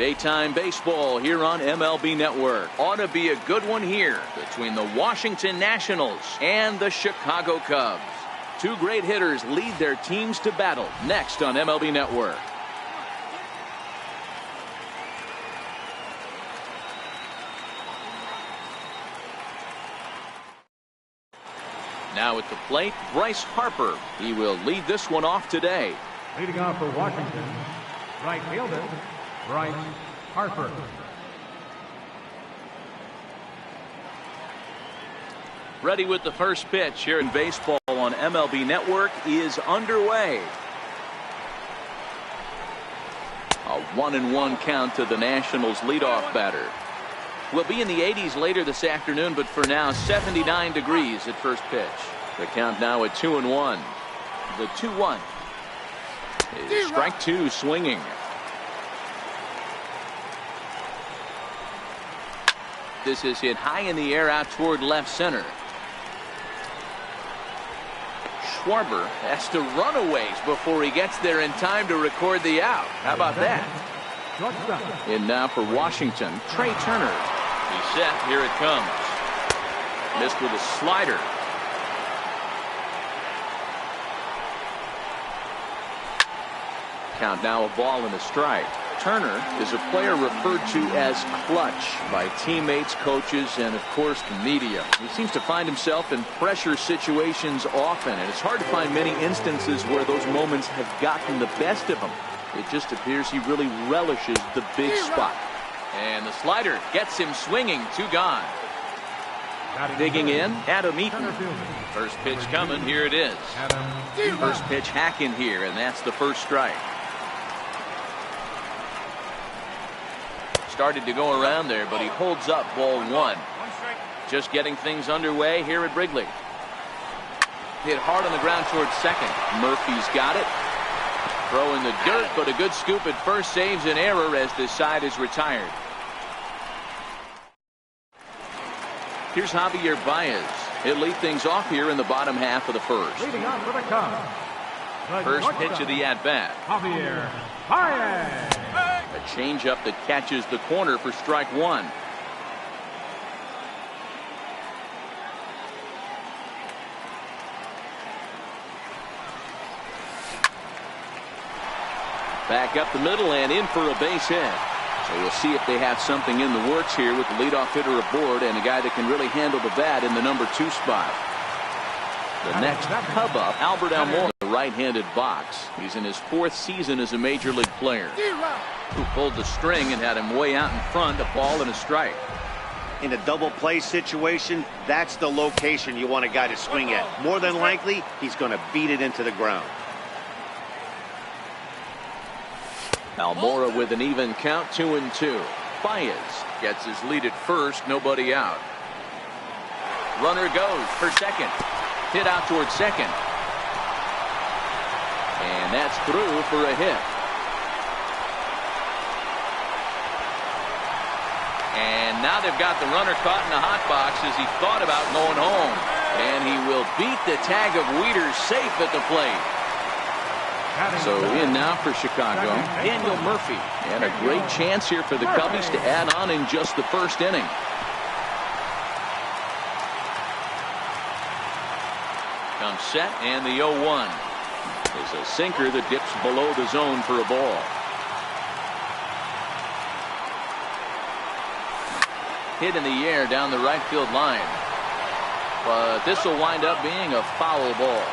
Daytime baseball here on MLB Network. Ought to be a good one here between the Washington Nationals and the Chicago Cubs. Two great hitters lead their teams to battle next on MLB Network. Now at the plate, Bryce Harper. He will lead this one off today. Leading off for Washington, right fielder, Bryce Harper. Ready with the first pitch here in baseball on MLB Network is underway. A 1-1 count to the Nationals leadoff batter. We'll be in the 80s later this afternoon, but for now 79 degrees at first pitch. The count now at 2-1. The 2-1 is strike two, swinging. This is hit high in the air out toward left center. Schwarber has to run a ways before he gets there in time to record the out. How about that? And now for Washington, Trey Turner. He's set. Here it comes. Missed with a slider. Count now a ball and a strike. Turner is a player referred to as clutch by teammates, coaches, and of course the media. He seems to find himself in pressure situations often, and it's hard to find many instances where those moments have gotten the best of him. It just appears he really relishes the big spot. And the slider gets him swinging. Two gone. Digging in, Adam Eaton. First pitch coming. Here it is. First pitch hacking here, and that's the first strike. Started to go around there, but he holds up ball one. Just getting things underway here at Wrigley. Hit hard on the ground towards second. Murphy's got it. Throw in the dirt, but a good scoop at first saves an error as this side is retired. Here's Javier Baez. He'll lead things off here in the bottom half of the first. Leading off for the Cubs. First pitch of the at-bat. Javier Baez. A changeup that catches the corner for strike one. Back up the middle and in for a base hit. So we'll see if they have something in the works here with the leadoff hitter aboard and a guy that can really handle the bat in the number 2 spot. The next Cub up, Albert Almora, the right-handed box. He's in his 4th season as a major league player. Who pulled the string and had him way out in front, a ball and a strike. In a double play situation, that's the location you want a guy to swing at. More than likely, he's going to beat it into the ground. Almora with an even count, 2-2. Baez gets his lead at first, nobody out. Runner goes for second. Hit out towards second. And that's through for a hit. And now they've got the runner caught in the hot box as he thought about going home. And he will beat the tag of Wieters safe at the plate. So in now for Chicago, Daniel Murphy. And a great chance here for the Cubbies to add on in just the first inning. Comes set, and the 0-1 is a sinker that dips below the zone for a ball. Hit in the air down the right field line. But this will wind up being a foul ball.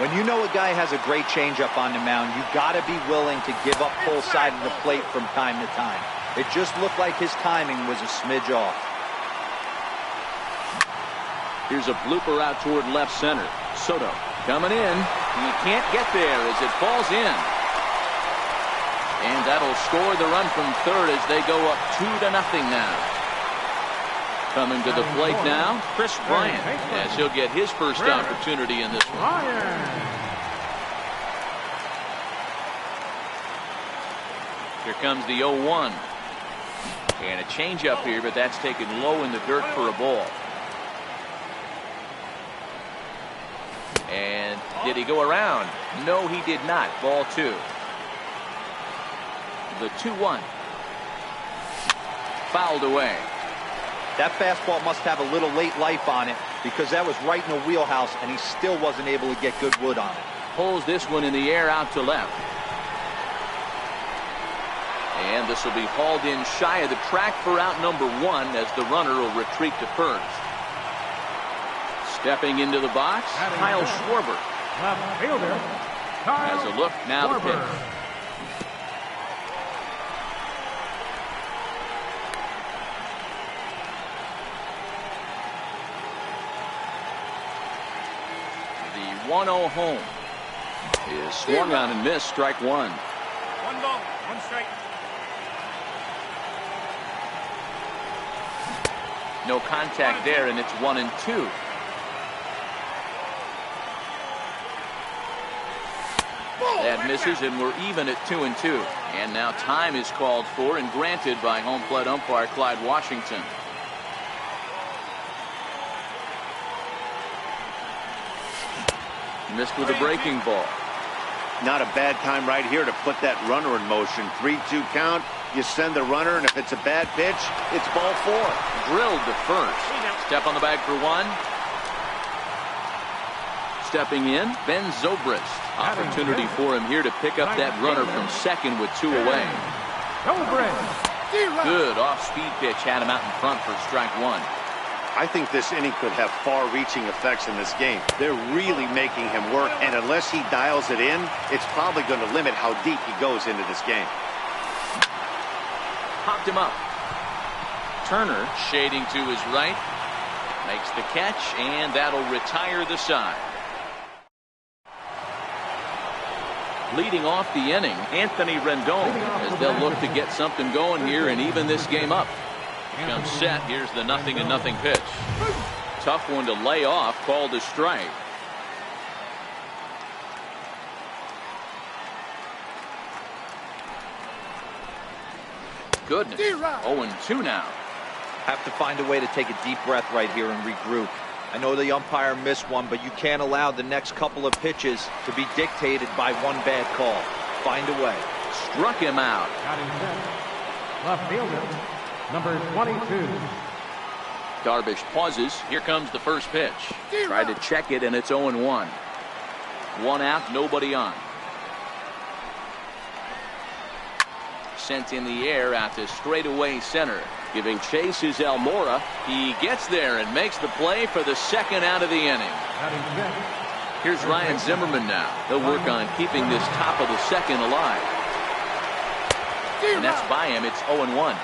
When you know a guy has a great changeup on the mound, you got to be willing to give up full side of the plate from time to time. It just looked like his timing was a smidge off. Here's a blooper out toward left center. Soto coming in. He can't get there as it falls in. And that'll score the run from third as they go up 2-0 now. Coming to the plate now, Chris Bryant, as he'll get his first opportunity in this one. Here comes the 0-1. And a changeup here, but that's taken low in the dirt for a ball. And did he go around? No, he did not. Ball 2. The 2-1 fouled away. That fastball must have a little late life on it because that was right in the wheelhouse and he still wasn't able to get good wood on it. Pulls this one in the air out to left. And this will be hauled in shy of the track for out number 1 as the runner will retreat to first. Stepping into the box, Kyle Schwarber. Left fielder, Has a look, now the pitch. The 1-0 home is swung on and missed, strike 1. 1 ball, 1 strike. No contact there, and it's 1-2. That misses, and we're even at 2-2. And now time is called for and granted by home plate umpire Clyde Washington. Missed with a breaking ball. Not a bad time right here to put that runner in motion. 3-2 count. You send the runner, and if it's a bad pitch, it's ball 4. Drilled to first. Step on the bag for 1. Stepping in, Ben Zobrist. Opportunity for him here to pick up that runner from second with 2 away. Good off-speed pitch had him out in front for strike 1. I think this inning could have far-reaching effects in this game. They're really making him work, and unless he dials it in, it's probably going to limit how deep he goes into this game. Popped him up. Turner shading to his right. Makes the catch, and that'll retire the side. Leading off the inning, Anthony Rendon, as they'll look to get something going here and even this game up. Comes set. Here's the 0-0 pitch. Tough one to lay off, called a strike. Goodness. 0-2 now. Have to find a way to take a deep breath right here and regroup. I know the umpire missed one, but you can't allow the next couple of pitches to be dictated by one bad call. Find a way. Struck him out. Left fielder, number 22. Darvish pauses. Here comes the first pitch. Tried to check it, and it's 0-1. 1 out, nobody on. Sent in the air out to straightaway center. Giving chase is Almora. He gets there and makes the play for the 2nd out of the inning. Here's Ryan Zimmerman now. He'll work on keeping this top of the 2nd alive. And that's by him. It's 0-1.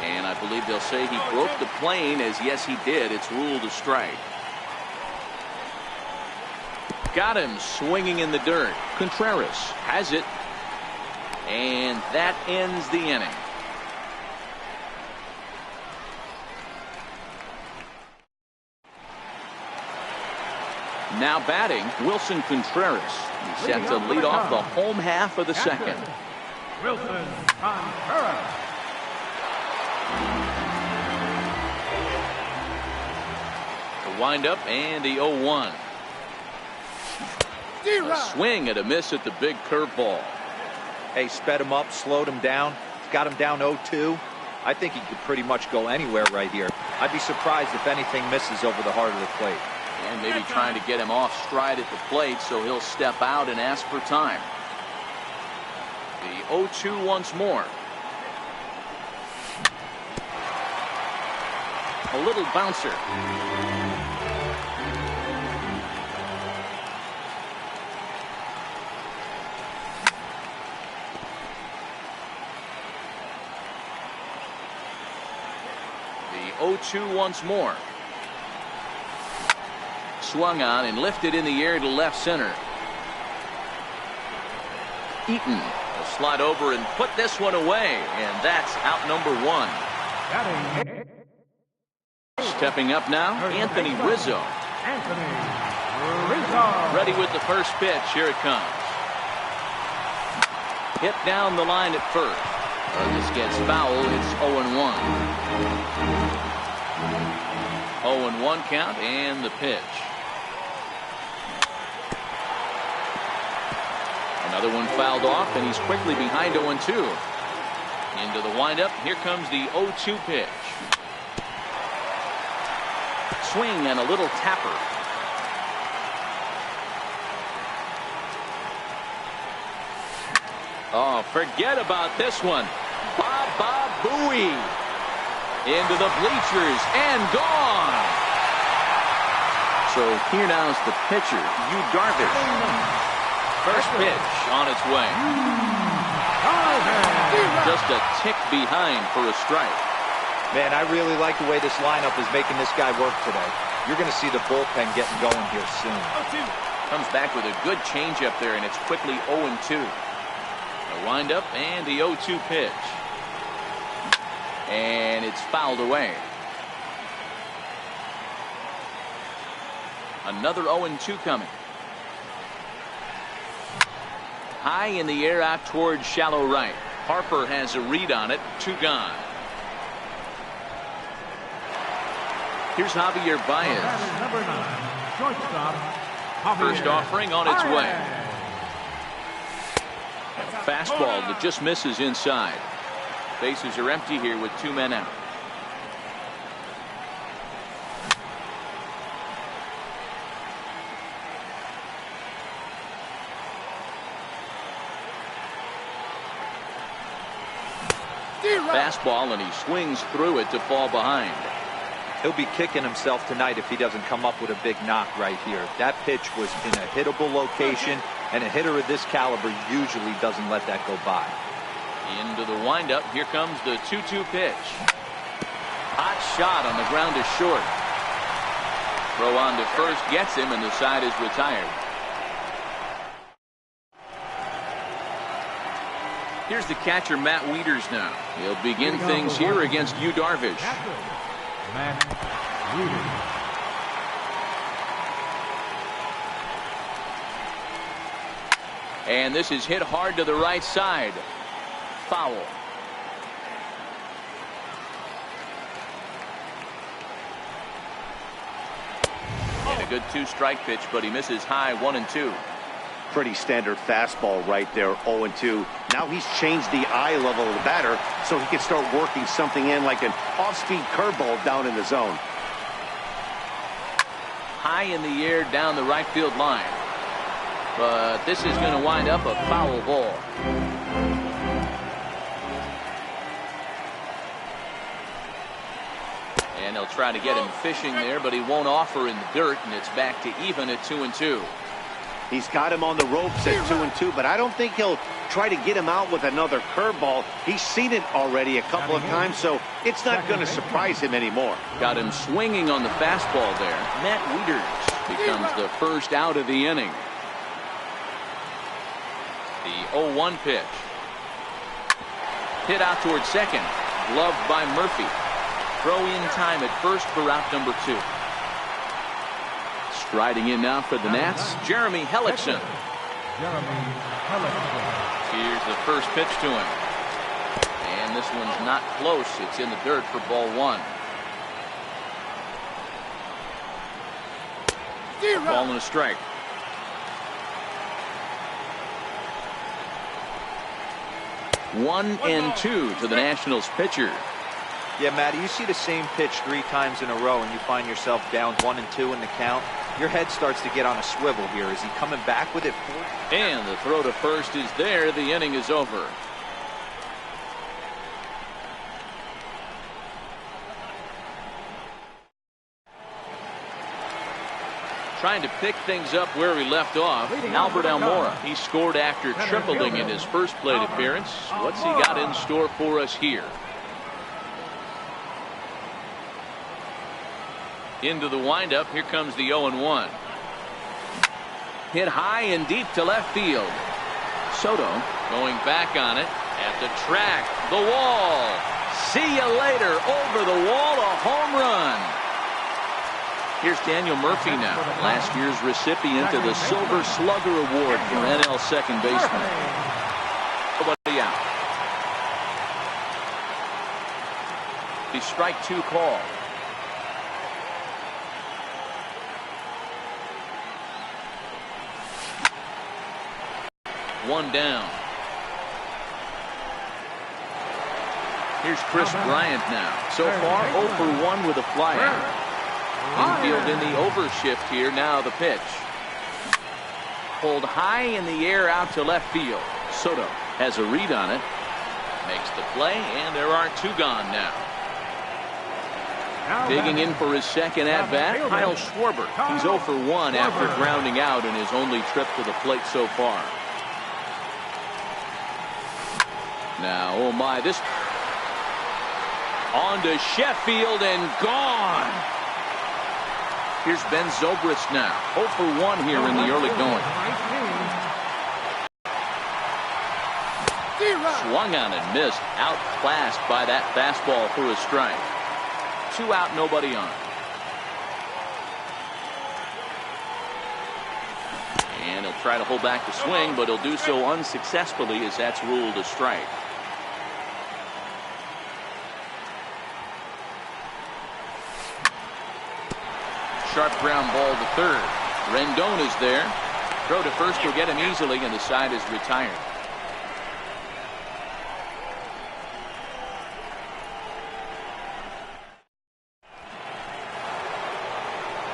And I believe they'll say he broke the plane, as yes he did. It's ruled a strike. Got him swinging in the dirt. Contreras has it. And that ends the inning. Now batting, Wilson Contreras. He's set to lead off the home half of the 2nd. Wilson Contreras. The windup and the 0-1. A swing and a miss at the big curveball. Hey, sped him up, slowed him down, got him down 0-2. I think he could pretty much go anywhere right here. I'd be surprised if anything misses over the heart of the plate. And maybe trying to get him off stride at the plate, so he'll step out and ask for time. The 0-2 once more. A little bouncer. The 0-2 once more. Swung on and lifted in the air to left center. Eaton will slide over and put this one away, and that's out number 1. Stepping up now, Anthony Rizzo. Ready with the first pitch. Here it comes. Hit down the line at first. This gets foul. It's 0-1. 0-1 count and the pitch. Another one fouled off, and he's quickly behind 0-2. Into the windup. Here comes the 0-2 pitch. Swing and a little tapper. Oh, forget about this one. Baba Booey. Into the bleachers and gone. So here now is the pitcher, Yu Darvish. First pitch on its way. Just a tick behind for a strike. Man, I really like the way this lineup is making this guy work today. You're going to see the bullpen getting going here soon. Comes back with a good changeup there, and it's quickly 0-2. A windup and the 0-2 pitch. And it's fouled away. Another 0-2 coming. High in the air out towards shallow right. Harper has a read on it. 2 gone. Here's Javier Baez. Number 9, shortstop, Javier First offering on its way. Baez. A fastball that just misses inside. Bases are empty here with 2 men out. Fastball, and he swings through it to fall behind. He'll be kicking himself tonight if he doesn't come up with a big knock right here. That pitch was in a hittable location, and a hitter of this caliber usually doesn't let that go by. Into the windup. Here comes the 2-2 pitch. Hot shot on the ground to short. Throw on to first gets him, and the side is retired. Here's the catcher, Matt Wieters now. He'll begin things here against Yu Darvish. Matt Wieters. And this is hit hard to the right side. Foul. And a good 2-strike pitch, but he misses high. 1-2. Pretty standard fastball right there, 0-2. Now he's changed the eye level of the batter so he can start working something in like an off-speed curveball down in the zone. High in the air down the right field line. But this is going to wind up a foul ball. And they'll try to get him fishing there, but he won't offer in the dirt, and it's back to even at 2-2. He's got him on the ropes at 2-2, but I don't think he'll try to get him out with another curveball. He's seen it already a couple of times, so it's not going to surprise him anymore. Got him swinging on the fastball there. Matt Wieters becomes the first out of the inning. The 0-1 pitch. Hit out towards second. Gloved by Murphy. Throw in time at first for out number 2. Striding in now for the Nats, Jeremy Hellickson. Here's the first pitch to him. And this one's not close. It's in the dirt for ball 1. Ball and a strike. One and 2 to the Nationals pitcher. Yeah, Matty, you see the same pitch 3 times in a row and you find yourself down 1-2 in the count. Your head starts to get on a swivel here. Is he coming back with it? And the throw to first is there. The inning is over. Trying to pick things up where he left off, Albert Almora. He scored after tripling in his first plate appearance. What's he got in store for us here? Into the windup. Here comes the 0-1. Hit high and deep to left field. Soto going back on it at the track. The wall. See you later. Over the wall. A home run. Here's Daniel Murphy now, last year's recipient of the Silver Slugger Award for NL second baseman. Nobody out. The strike 2 call. One down. Here's Chris Bryant now. So far 0 for 1 with a flyout. Infield in the overshift here. Now the pitch. Pulled high in the air out to left field. Soto has a read on it. Makes the play, and there are 2 gone now. Digging in for his second at-bat, Kyle Schwarber. He's 0 for 1 after grounding out in his only trip to the plate so far. Now, oh my, this on to Sheffield and gone. Here's Ben Zobrist now. 0 for 1 here in the early going. Swung on and missed. Outclassed by that fastball for a strike. 2 out, nobody on. And he'll try to hold back the swing, but he'll do so unsuccessfully as that's ruled a strike. Sharp ground ball to third. Rendon is there. Throw to first will get him easily, and the side is retired.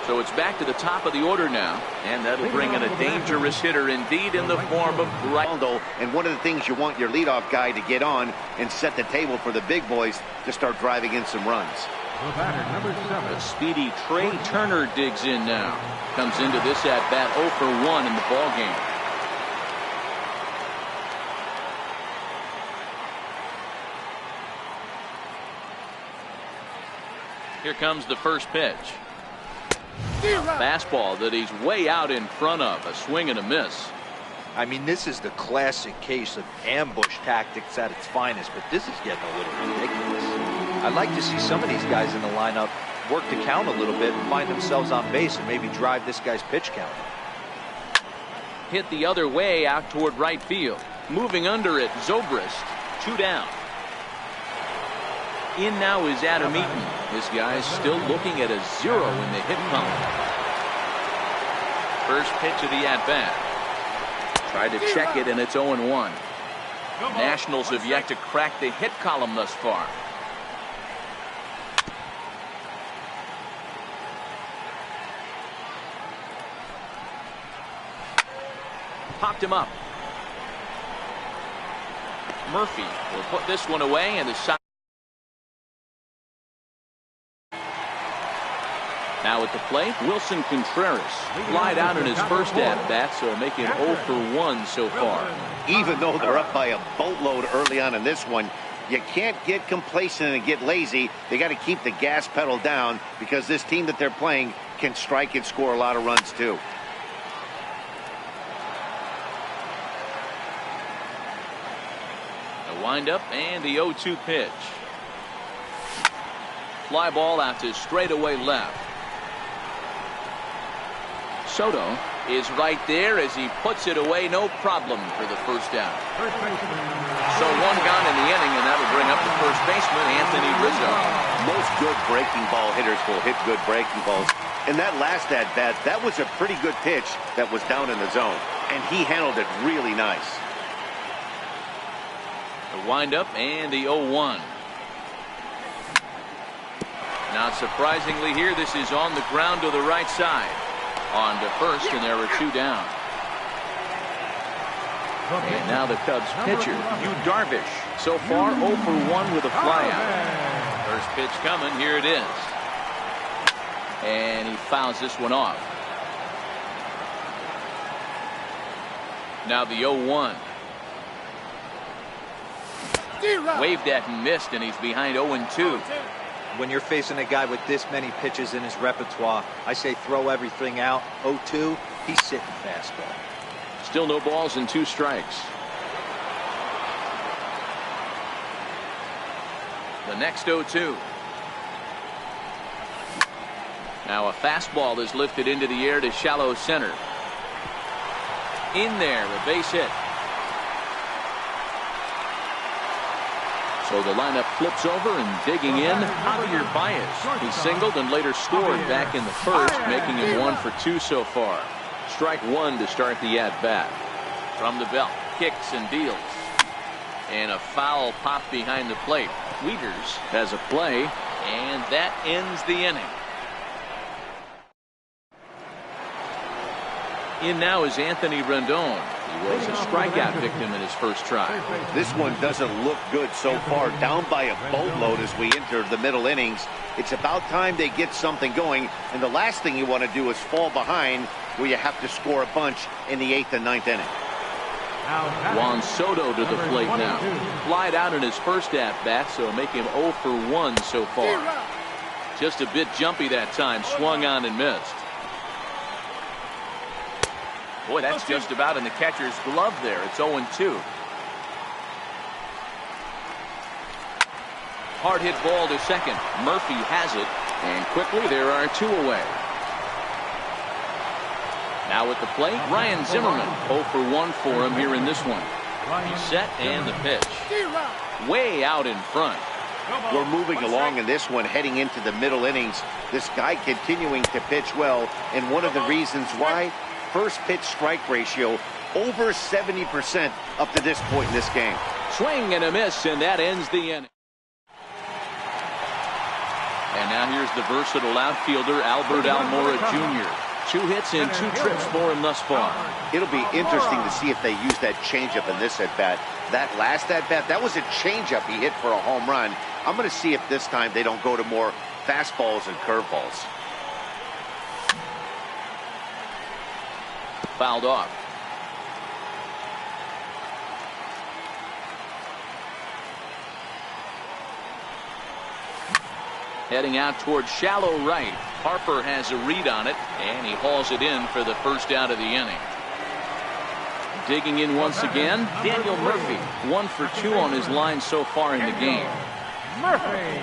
So it's back to the top of the order now, and that'll bring in a dangerous hitter indeed in the form of Bryant. And one of the things you want your leadoff guy to get on and set the table for the big boys to start driving in some runs. A speedy Trey Turner digs in now. Comes into this at bat 0 for 1 in the ball game. Here comes the first pitch. Fastball that he's way out in front of. A swing and a miss. I mean, this is the classic case of ambush tactics at its finest, but this is getting a little ridiculous. I'd like to see some of these guys in the lineup work the count a little bit and find themselves on base and maybe drive this guy's pitch count. Hit the other way out toward right field. Moving under it, Zobrist. 2 down. In now is Adam Eaton. This guy's still looking at a 0 in the hit column. First pitch of the at-bat. Tried to check it, and it's 0-1. Nationals have yet to crack the hit column thus far. Popped him up. Murphy will put this one away, and the side. Now at the plate, Wilson Contreras flied out in his first at-bat, so making 0 for 1 so far. Even though they're up by a boatload early on in this one, you can't get complacent and get lazy. They got to keep the gas pedal down because this team that they're playing can strike and score a lot of runs too. The windup and the 0-2 pitch. Fly ball out to straightaway left. Soto is right there as he puts it away, no problem for the first out. So 1 gone in the inning, and that'll bring up the first baseman, Anthony Rizzo. Most good breaking ball hitters will hit good breaking balls. In that last at-bat, that was a pretty good pitch that was down in the zone, and he handled it really nice. The windup and the 0-1. Not surprisingly here, this is on the ground to the right side. On to first, and there are 2 down. And now the Cubs pitcher, Yu Darvish. So far 0 for 1 with a flyout. First pitch coming, here it is. And he fouls this one off. Now the 0-1. Waved at and missed, and he's behind 0-2. When you're facing a guy with this many pitches in his repertoire, I say throw everything out. 0-2, he's sitting fastball. Still no balls and 2 strikes. The next 0-2. Now a fastball is lifted into the air to shallow center. In there, a base hit. So the lineup flips over and digging in, Javier Baez. He singled and later scored back in the first, making him 1 for 2 so far. Strike 1 to start the at-bat. From the belt, kicks and deals. And a foul popped behind the plate. Wieters has a play, and that ends the inning. In now is Anthony Rendon. He was a strikeout victim in his first try. This one doesn't look good so far. Down by a boatload as we enter the middle innings. It's about time they get something going. And the last thing you want to do is fall behind where you have to score a bunch in the 8th and 9th inning. Juan Soto to the plate now. Flied out in his first at-bat, so make him 0 for 1 so far. Just a bit jumpy that time. Swung on and missed. Boy, that's just about in the catcher's glove there. It's 0-2. Hard hit ball to second. Murphy has it. And quickly there are 2 away. Now at the plate, Ryan Zimmerman. 0 for 1 for him here in this one. He's set and the pitch. Way out in front. We're moving along in this one, heading into the middle innings. This guy continuing to pitch well. And one of the reasons why, first pitch strike ratio over 70% up to this point in this game. Swing and a miss, and that ends the inning. And now here's the versatile outfielder Albert Almora Jr. 2 hits and 2 trips for him thus far. It'll be interesting to see if they use that changeup in this at-bat. That last at-bat, that was a changeup he hit for a home run. I'm going to see if this time they don't go to more fastballs and curveballs. Fouled off. Heading out towards shallow right. Harper has a read on it, and he hauls it in for the first out of the inning. Digging in once again, Daniel Murphy. 1 for 2 on his line so far in the game. Murphy.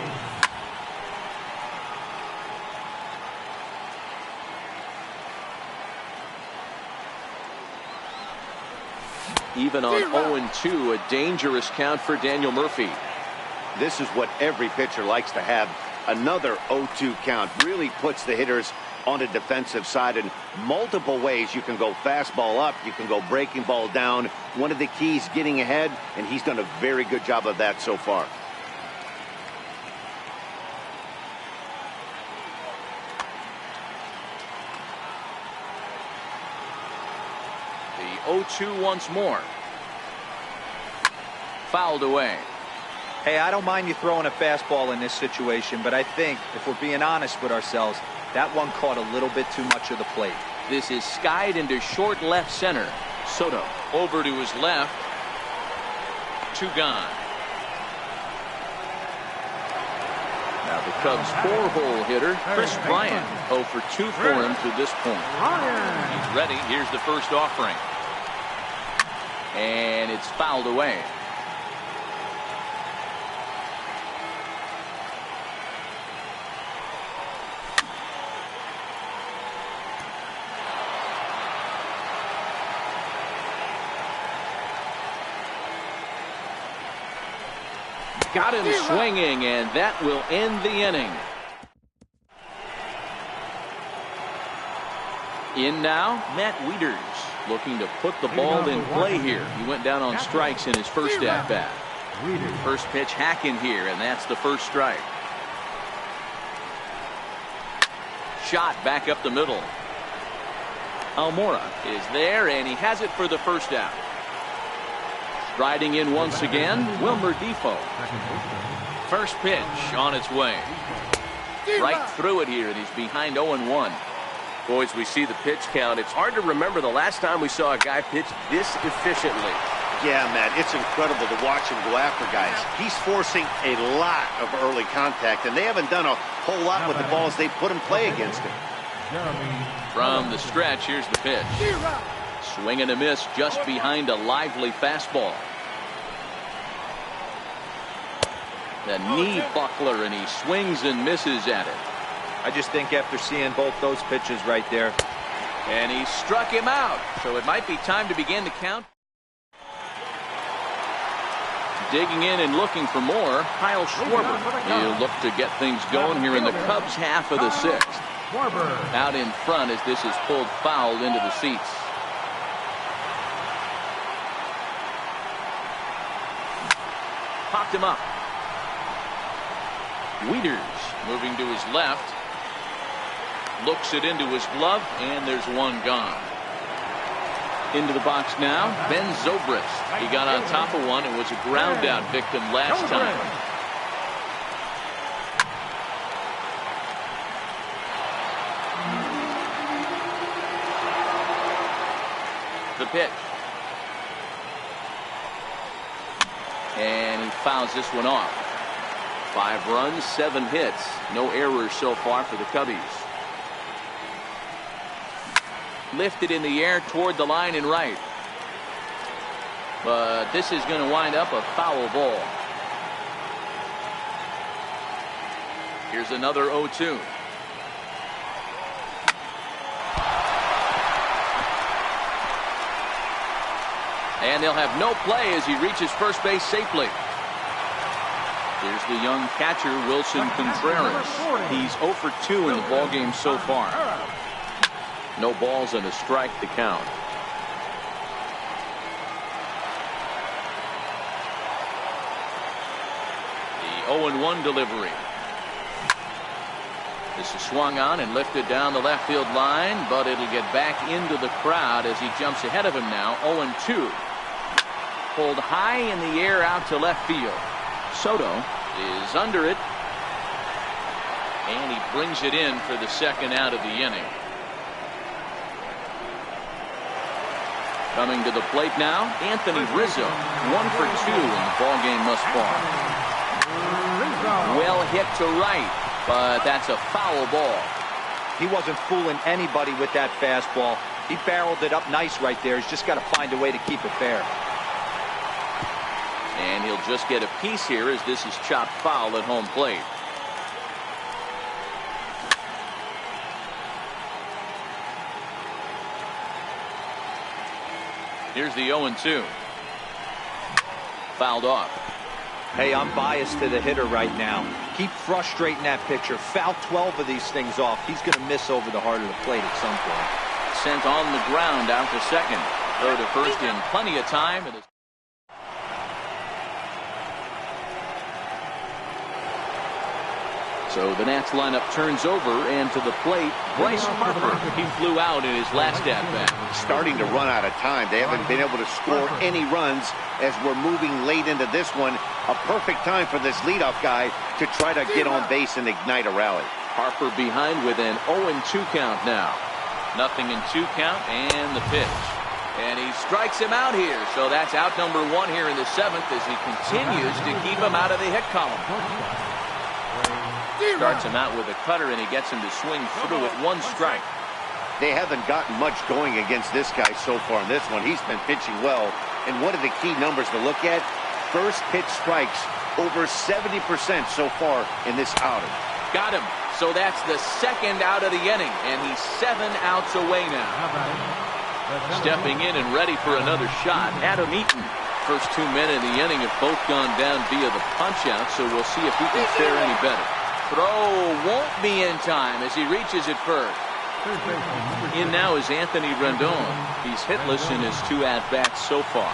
Even on 0-2, a dangerous count for Daniel Murphy. This is what every pitcher likes to have. Another 0-2 count really puts the hitters on the defensive side in multiple ways. You can go fastball up, you can go breaking ball down. One of the keys, getting ahead, and he's done a very good job of that so far. The 0-2 once more. Fouled away. Hey, I don't mind you throwing a fastball in this situation, but I think, if we're being honest with ourselves, that one caught a little bit too much of the plate. This is skied into short left center. Soto over to his left. 2 gone. Now the Cubs' 4-hole hitter, Chris Bryant. 0 for 2 for him to this point. He's ready. Here's the first offering. And it's fouled away. Got him swinging, and that will end the inning. In now, Matt Wieters, looking to put the ball in play here. He went down on strikes in his first at-bat. First pitch hacking here, and that's the first strike. Shot back up the middle. Almora is there, and he has it for the first out. Striding in once again, Wilmer Defoe. First pitch on its way. Right through it here, and he's behind 0-1. Boys, we see the pitch count. It's hard to remember the last time we saw a guy pitch this efficiently. Yeah, Matt, it's incredible to watch him go after guys. He's forcing a lot of early contact, and they haven't done a whole lot with the balls they put in play against him. From the stretch, here's the pitch. Swing and a miss just behind a lively fastball. The knee buckler, and he swings and misses at it. I just think after seeing both those pitches right there. And he struck him out, so it might be time to begin the count. Digging in and looking for more, Kyle Schwarber. He'll look to get things going here in the Cubs' half of the 6th. Out in front as this is pulled foul into the seats. picked him up. Wieters moving to his left. Looks it into his glove, and there's one gone. Into the box now, Ben Zobrist. He got on top of one and was a ground out victim last time. The pitch. And he fouls this one off. 5 runs, 7 hits. No errors so far for the Cubbies. Lifted in the air toward the line and right. But this is going to wind up a foul ball. Here's another 0-2. And they'll have no play as he reaches first base safely. Here's the young catcher, Wilson Contreras. He's 0 for 2 in the ballgame so far. No balls and a strike to count. The 0-1 delivery. This is swung on and lifted down the left field line, but it'll get back into the crowd as he jumps ahead of him now. 0-2. Pulled high in the air out to left field. Soto is under it, and he brings it in for the second out of the inning. Coming to the plate now, Anthony Rizzo. 1 for 2 in the ballgame thus far. Well hit to right, but that's a foul ball. He wasn't fooling anybody with that fastball. He barreled it up nice right there. He's just got to find a way to keep it fair. And he'll just get a piece here as this is chopped foul at home plate. Here's the 0-2. Fouled off. Hey, I'm biased to the hitter right now. Keep frustrating that pitcher. Foul 12 of these things off. He's going to miss over the heart of the plate at some point. Sent on the ground out to second. Throw to first in plenty of time. So the Nats lineup turns over, and to the plate, Bryce Harper. He flew out in his last at-bat. Starting to run out of time. They haven't been able to score any runs as we're moving late into this one. A perfect time for this leadoff guy to try to get on base and ignite a rally. Harper behind with an 0-2 count now. 0-2 count, and the pitch. And he strikes him out here. So that's out number 1 here in the 7th as he continues to keep him out of the hit column. Starts him out with a cutter, and he gets him to swing through at 1 strike. They haven't gotten much going against this guy so far in this one. He's been pitching well. And one of the key numbers to look at, first pitch strikes over 70% so far in this outing. Got him. So that's the 2nd out of the inning, and he's 7 outs away now. Stepping in and ready for another shot, Adam Eaton. First 2 men in the inning have both gone down via the punch-out, so we'll see if he can fare any better. Throw won't be in time as he reaches it first. In now is Anthony Rendon. He's hitless in his 2 at-bats so far.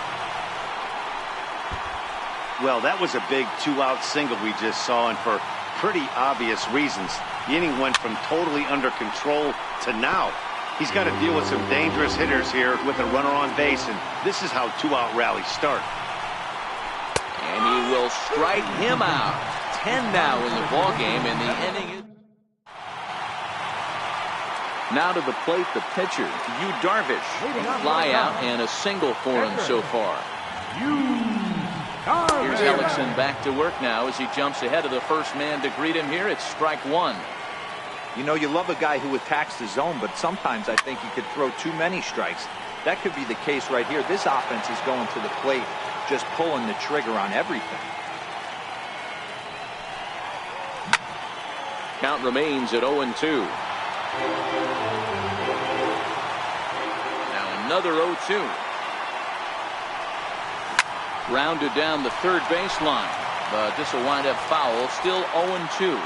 Well, that was a big 2-out single we just saw, and for pretty obvious reasons. The inning went from totally under control to now. He's got to deal with some dangerous hitters here with a runner on base, and this is how 2-out rallies start. And he will strike him out. 10 now in the ballgame, and the inning is... Now to the plate, the pitcher, Yu Darvish. Fly out and a single for him so far. Here's Hellickson back to work now as he jumps ahead of the first man to greet him here. It's strike 1. You know, you love a guy who attacks the zone, but sometimes I think he could throw too many strikes. That could be the case right here. This offense is going to the plate, just pulling the trigger on everything. Count remains at 0-2. Now another 0-2. Rounded down the third baseline, but this will wind up foul. Still 0-2.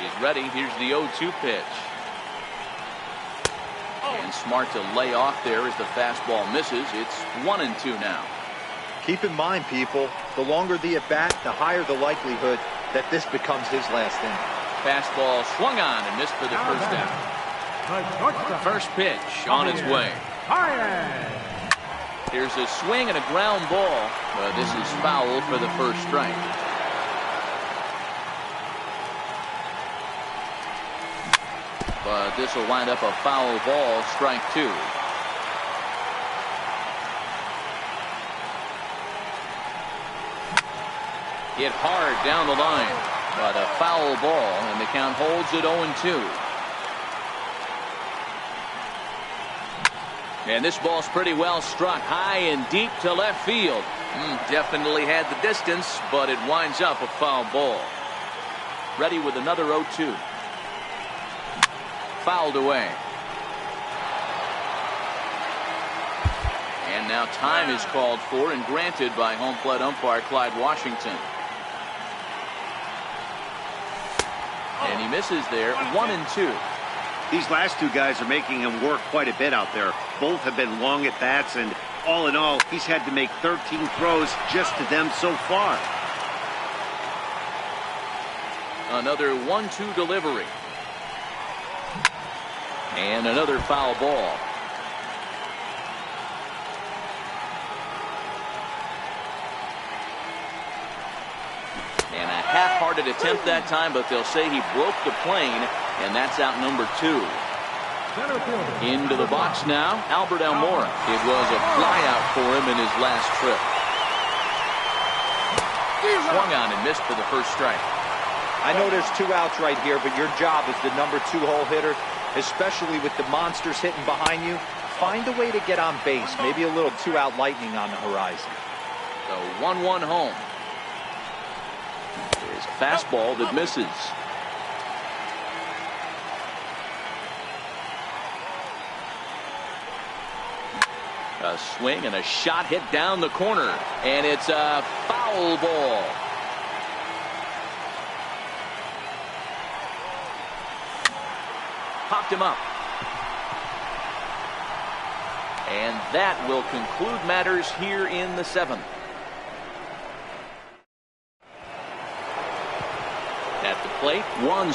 He's ready. Here's the 0-2 pitch. And smart to lay off there as the fastball misses. It's 1-2 now. Keep in mind, people, the longer the at-bat, the higher the likelihood that this becomes his last inning. Fastball swung on and missed for the first out. First pitch on its way. Here's a swing and a ground ball. This is foul for the first strike. But this will wind up a foul ball, strike 2. Hit hard down the line, but a foul ball, and the count holds at 0-2. And this ball's pretty well struck, high and deep to left field. Definitely had the distance, but it winds up a foul ball. Ready with another 0-2. Fouled away. And now time is called for and granted by home plate umpire Clyde Washington. And he misses there, 1-2. These last two guys are making him work quite a bit out there. Both have been long at bats, and all in all, he's had to make 13 throws just to them so far. Another 1-2 delivery. And another foul ball. And a half-hearted attempt that time, but they'll say he broke the plane, and that's out number 2. Into the box now, Albert Almora. It was a flyout for him in his last trip. Swung on and missed for the first strike. I know there's 2 outs right here, but your job as the number 2 hole hitter, especially with the monsters hitting behind you, find a way to get on base. Maybe a little 2-out lightning on the horizon. So 1-1 home. There's a fastball that misses. A swing and a shot hit down the corner, and it's a foul ball. Popped him up. And that will conclude matters here in the 7th. At the plate, 1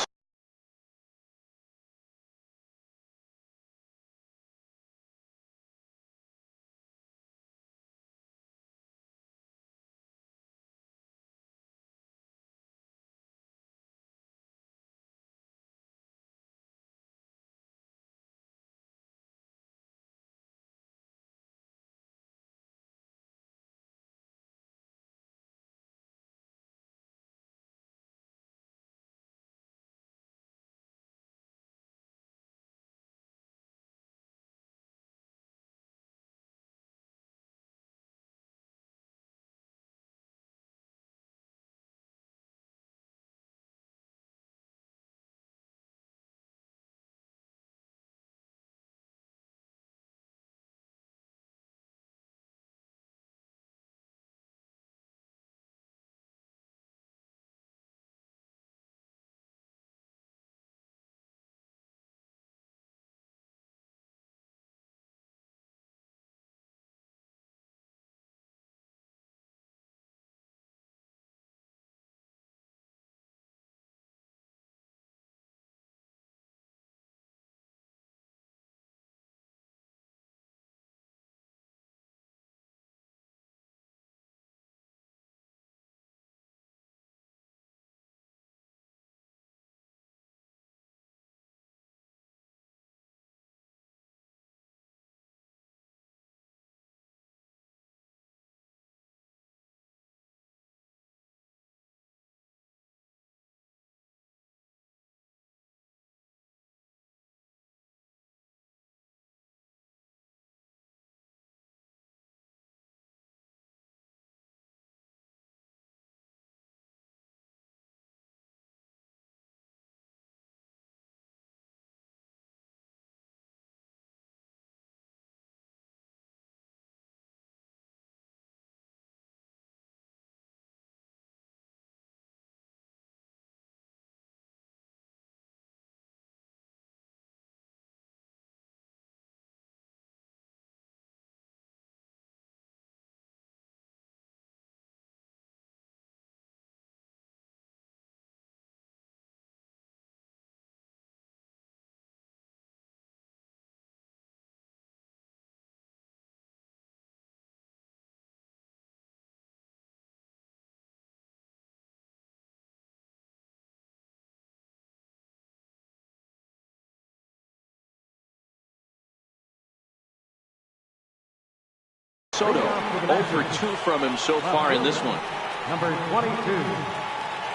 Soto, 0 for 2 from him so far in this one. Number 22.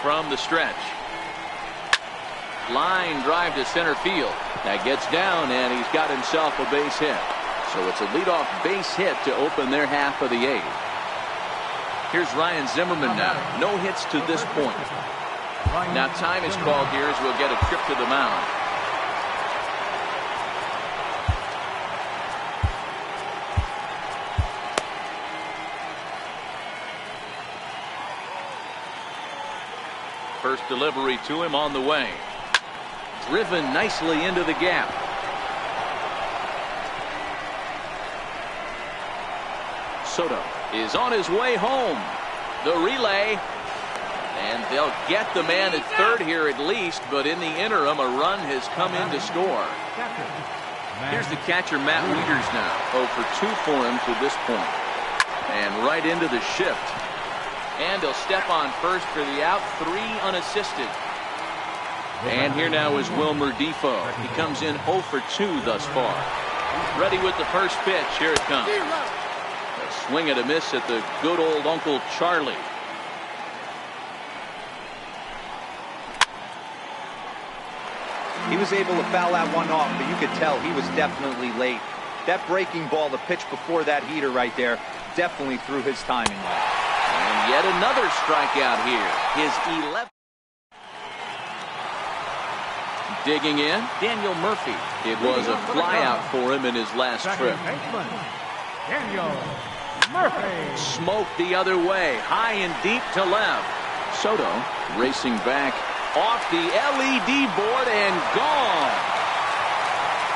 From the stretch. Line drive to center field. That gets down, and he's got himself a base hit. So it's a leadoff base hit to open their half of the 8th. Here's Ryan Zimmerman now. No hits to this point. Now time is called here as we'll get a trip to the mound. First delivery to him on the way. Driven nicely into the gap. Soto is on his way home. The relay. And they'll get the man at third here at least, but in the interim, a run has come in to score. Here's the catcher, Matt Wieters now. 0 for 2 for him to this point. And right into the shift. And he'll step on first for the out, 3 unassisted. And here now is Wilmer Defoe. He comes in 0 for 2 thus far. Ready with the first pitch. Here it comes. A swing and a miss at the good old Uncle Charlie. He was able to foul that one off, but you could tell he was definitely late. That breaking ball, the pitch before that heater right there, definitely threw his timing off. And yet another strikeout here. His 11th. Digging in, Daniel Murphy. It was a flyout for him in his last trip. Daniel Murphy. Smoked the other way, high and deep to left. Soto racing back off the LED board and gone.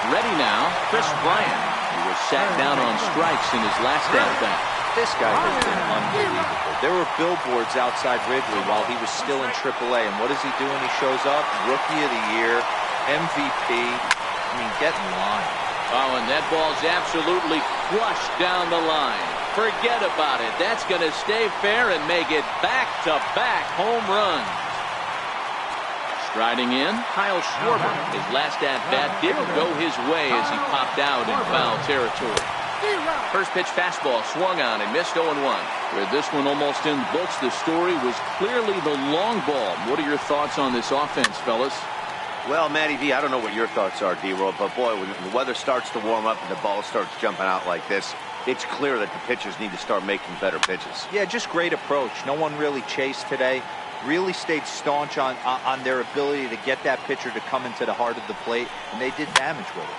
Ready now, Chris Bryant. He was sat down on strikes in his last at-bat. This guy has been unbelievable. There were billboards outside Wrigley while he was still in AAA. And what does he do when he shows up? Rookie of the Year, MVP. I mean, get in line. Oh, and that ball's absolutely flushed down the line. Forget about it. That's going to stay fair and make it back-to-back home runs. Striding in, Kyle Schwarber. His last at-bat didn't go his way as he popped out in foul territory. First pitch fastball swung on and missed 0-1. With this one almost in the books, the story was clearly the long ball. What are your thoughts on this offense, fellas? Well, Matty V, I don't know what your thoughts are, D-Roll, but boy, when the weather starts to warm up and the ball starts jumping out like this, it's clear that the pitchers need to start making better pitches. Yeah, just great approach. No one really chased today. Really stayed staunch on their ability to get that pitcher to come into the heart of the plate, and they did damage with it.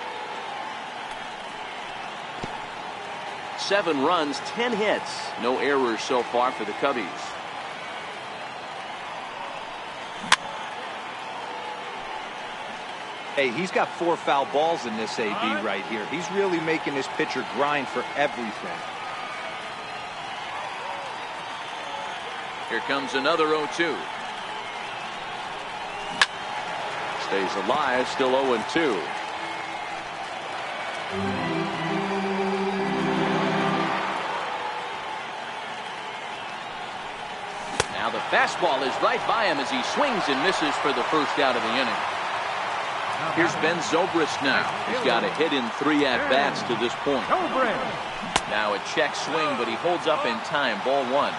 7 runs, 10 hits. No errors so far for the Cubbies. Hey, he's got 4 foul balls in this AB right here. He's really making his pitcher grind for everything. Here comes another 0-2. Stays alive, still 0-2. Now the fastball is right by him as he swings and misses for the first out of the inning. Here's Ben Zobrist now. He's got a hit in 3 at-bats to this point. Now a check swing, but he holds up in time. Ball 1.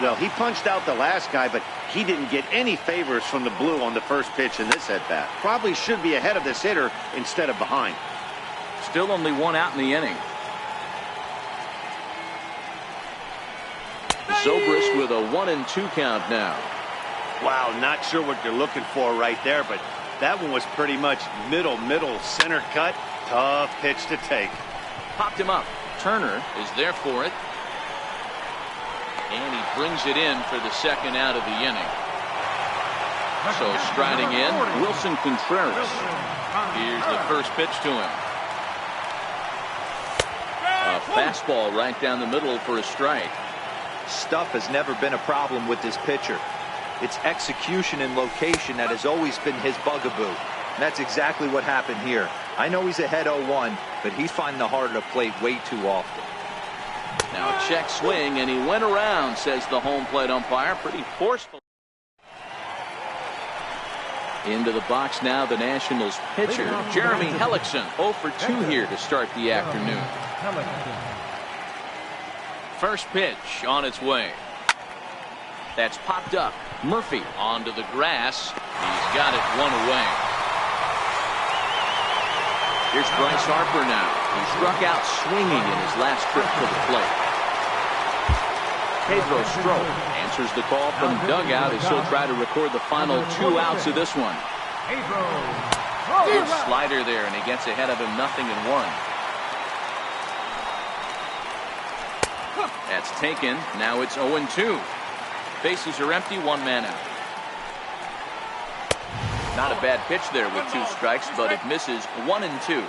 Well, he punched out the last guy, but he didn't get any favors from the blue on the first pitch in this at-bat. Probably should be ahead of this hitter instead of behind. Still only 1 out in the inning. Zobrist with a 1-2 count now. Wow, not sure what you're looking for right there, but that one was pretty much middle, center cut. Tough pitch to take. Popped him up. Turner is there for it. And he brings it in for the second out of the inning. So striding in, Wilson Contreras. Here's the first pitch to him. A fastball right down the middle for a strike. Stuff has never been a problem with this pitcher. It's execution and location that has always been his bugaboo. And that's exactly what happened here. I know he's ahead 0-1, but he's finding the heart of the plate way too often. Now a check swing, and he went around, says the home plate umpire. Pretty forceful. Into the box now, the Nationals pitcher, Jeremy Hellickson. 0 for 2 here to start the afternoon. First pitch on its way. That's popped up. Murphy onto the grass. He's got it one away. Here's Bryce Harper now. He struck out swinging in his last trip to the plate. Pedro Strop answers the call from dugout as he'll try to record the final 2 outs of this one. Good slider there, and he gets ahead of him 0-1. That's taken. Now it's 0-2. Bases are empty, 1 man out. Not a bad pitch there with 2 strikes, but it misses 1-2.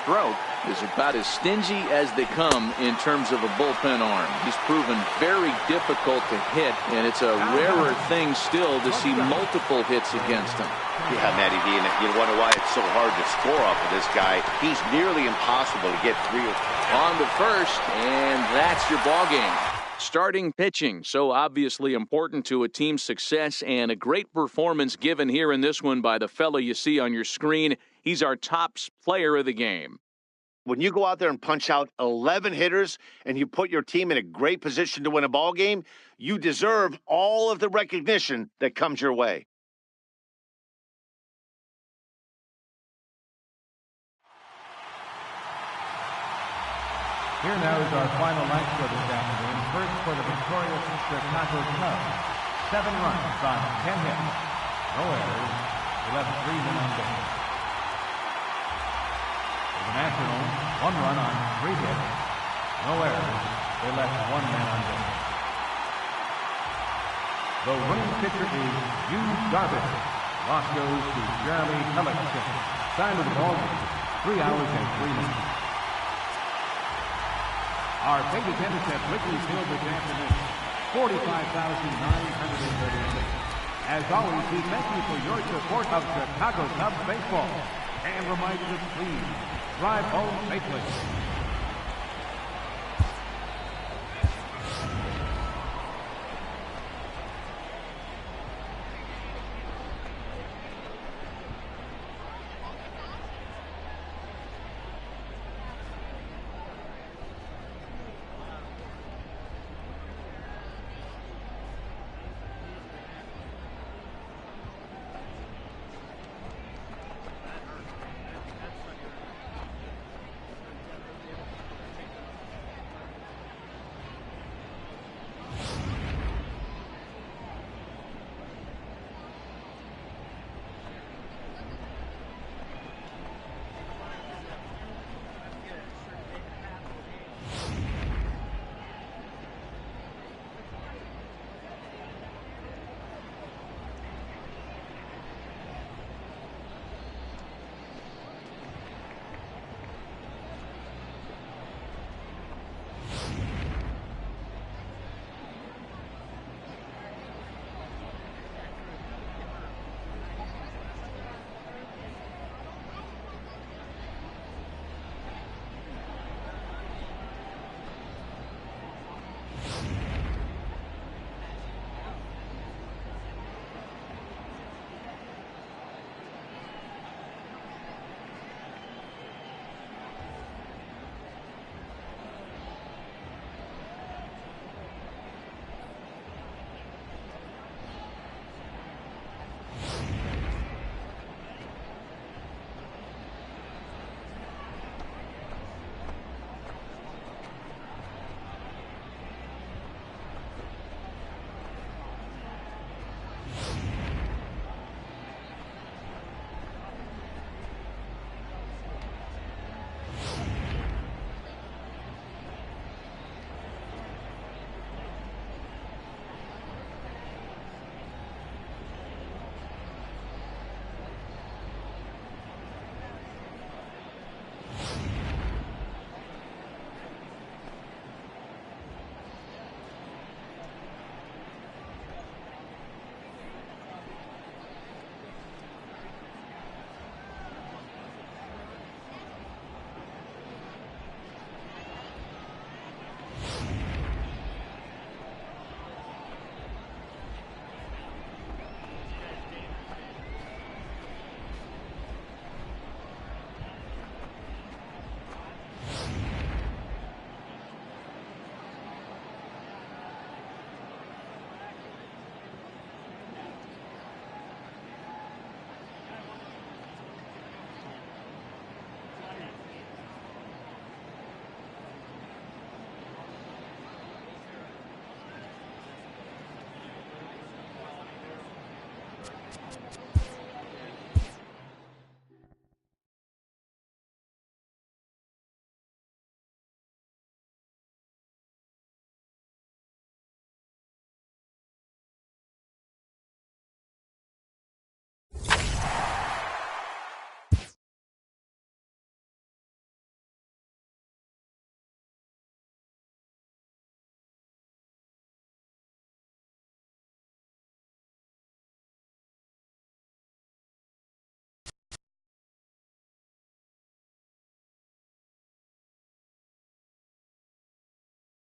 Strop is about as stingy as they come in terms of a bullpen arm. He's proven very difficult to hit, and it's a rarer thing still to see multiple hits against him. Yeah, Matty D, and you wonder why it's so hard to score off of this guy. He's nearly impossible to get 3 on to first, and that's your ball game. Starting pitching, so obviously important to a team's success, and a great performance given here in this one by the fellow you see on your screen. He's our top player of the game. When you go out there and punch out 11 hitters and you put your team in a great position to win a ball game, you deserve all of the recognition that comes your way. Here now is our final line score this afternoon. First for the victorious Chicago Cubs. 7 runs on 10 hits. No errors. They left 3 men on base. For the Nationals, 1 run on 3 hits. No errors. They left 1 man on base. The winning pitcher is Hugh Darvish. Loss goes to Jeremy Hellickson. Time of the ball game, 3 hours and 3 minutes. Our paid attendance at Wrigley Field this afternoon, 45,936. As always, we thank you for your support of Chicago Cubs baseball. And remind you to please drive home safely.